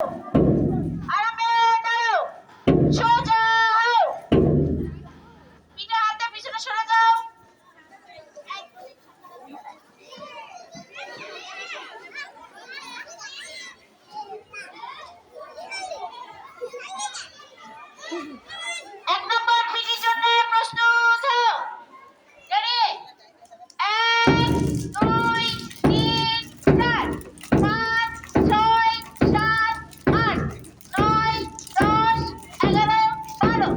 আরামে দাঁড়াও, সোজা হও, পিঠে হাতে পিছনে সরে যাও। এক নম্বর পিটির জন্য প্রস্তুত হও। রেডি? 1 2 3 4 5 6 7 8 9 10 11 12।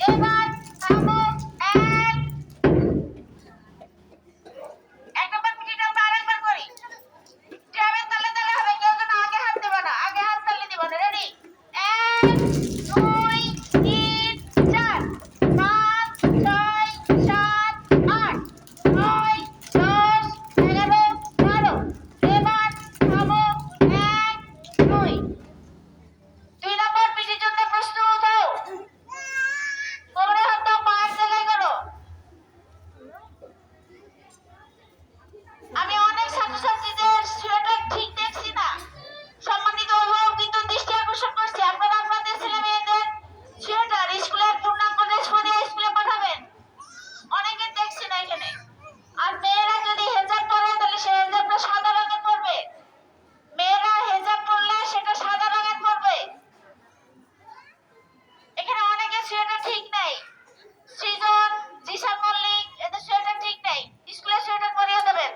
এবার থামো। এক নম্বর পিটিটা আমরা আরেকবার করি। ট্যাবের তালে তালে হবে, কেউ যেন আগে হাত দেবে না, আগে হাত তালে দিব না। রেডি? 1 2 3 4 5 6 7 8 9 10 11 12। এবার থামো। 1 2। 2 নম্বর পিটির জন্য প্রস্তুত হও। কোমরে হাত দাও, পায়ের তলায় করো। আমি অনেক ছাত্রছাত্রীদের সোয়েটার ঠিক দেখছি না। সম্মানিত অভিভাবক কিন্তু দৃষ্টি আকর্ষণ করছি, আপনারা আপনাদের ছেলে মেয়েদের সোয়েটার স্কুলের পূর্ণাঙ্গ ড্রেস পরিয়ে স্কুলে পাঠাবেন। অনেকে দেখছি না এখানে। আর মেয়েরা যদি হেজাব পরে তাহলে সে হেজাবটা সাদা রঙের পরবে। মেয়েরা হেজাব পরলে সেটা সাদা রঙের পরবে। এখানে অনেকের সোয়েটার ঠিক নাই। সৃজন, জিশান মল্লিক, এদের সোয়েটার ঠিক নাই। স্কুলের সোয়েটার পরিয়ে দেবেন।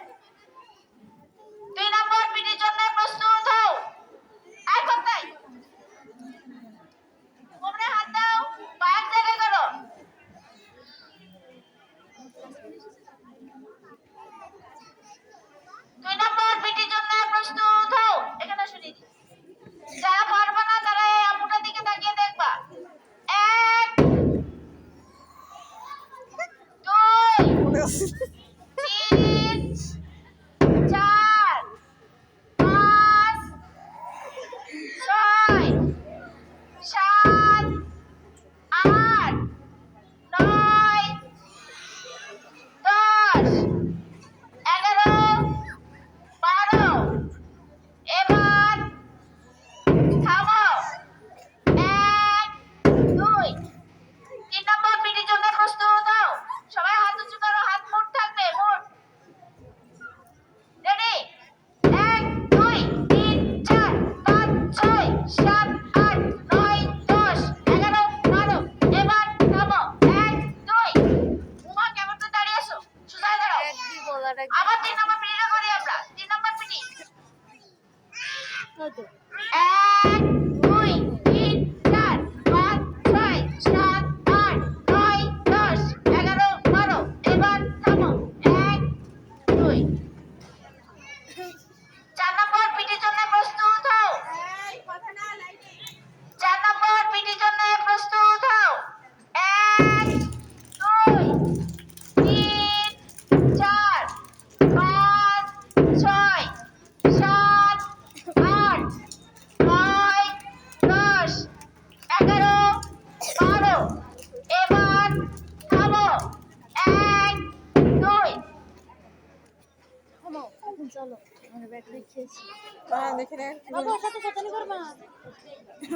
2 নম্বর পিটির জন্য প্রস্তুত হও। আর কোথায়? কোমরে হাত দাও, পায়ের জায়গায় করো। 2 নম্বর পিটির জন্য প্রস্তুত হও। এখানে শুনি, যারা পারবে না তারা এই আপুটার দিকে তাকিয়ে দেখবা। 1 2 3 4 5 6 7 8 9 10 11 12। এবার থামো। 1 2। 3 নম্বর পিটির জন্য প্রস্তুত হও। সবাই হাত উঁচু করো, হাত মুঠ থাকবে, মুঠ। রেডি? 1 2 3 4 5 6 7 8 9 10 11 12। এবার থামো। 1 2। উমা কেমন করে দাঁড়িয়ে আছো? সোজা হয়ে দাঁড়াও। আবার 3 নম্বর পিটিটা করি আমরা। 3 নম্বর পিটি। 1 2 3 4 5 6 7 8 9 10 11 12। এবার থামো। 1 2। 4 নম্বর পিটির জন্য প্রস্তুত হও। 4 নম্বর পিটির জন্য প্রস্তুত হও। 1 2 3 4 5 6 7 8 9 10 11 12। এবার থামো। 1 2। চলো, আমরা ব্যাটারি খেয়েছি। দেখে বাবা, সাথে সাথে করবা।